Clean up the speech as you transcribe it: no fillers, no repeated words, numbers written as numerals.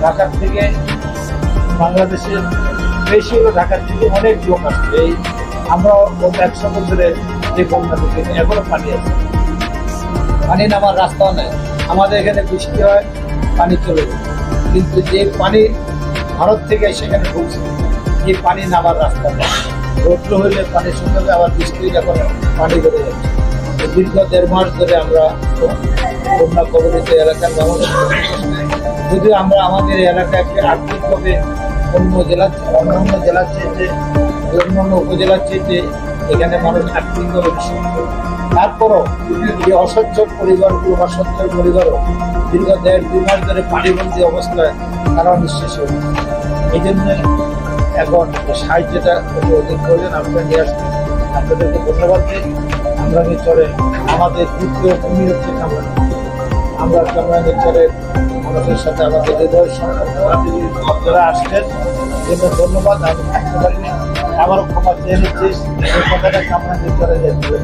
ঢাকার থেকে বাংলাদেশের বেশি হলো, ঢাকার থেকে অনেক লোক আসছে। এই আমরা গত 100 বছরে যে বন্যা থেকে এখনো পানি আছে, পানি নামার রাস্তাও নেই। আমাদের এখানে বৃষ্টি হয়, পানি চলে যায়, কিন্তু যে পানি ভারত থেকে সেখানে ঢুকছে, যে পানি নামার রাস্তা নেই। রৌদ্র হইলে পানি শুকিয়ে যাবে, আবার বৃষ্টি হইলে এখন পানি বেড়ে যাচ্ছে। দীর্ঘ 1.5 মাস ধরে আমরা বন্যা কবলিত এলাকার মানুষ, যদিও আমরা আমাদের এলাকাকে আর্থিকভাবে অন্য জেলার চেয়ে অন্যান্য উপজেলার চেয়ে এখানে মানুষ আর্থিকভাবে বেশি, তারপরও এই অসচ্ছল পরিবারগুলো বা সচ্ছল পরিবারও দীর্ঘ 1.5-2 মাস ধরে পানিবন্দী অবস্থায় তারা নিঃশেষ হয়ে। এই জন্য এখন সাহায্যটা অধিক প্রয়োজন। আপনারা নিয়ে আসবেন, আপনাদেরকে ধন্যবাদ দিই। আমরা নিচরে আমাদের দ্বিতীয় ভূমি হচ্ছে কামরাঙ্গীর। আমরা কামরাঙ্গীর মানুষের সাথে আমাদের হৃদয় সম্পর্ক, আপনারা আসছেন জন্য ধন্যবাদ। আমি থাকতে পারিনি, আবারও ক্ষমা চেয়ে নিচ্ছি, এই কথাটা কামরাঙ্গীর যাচ্ছে।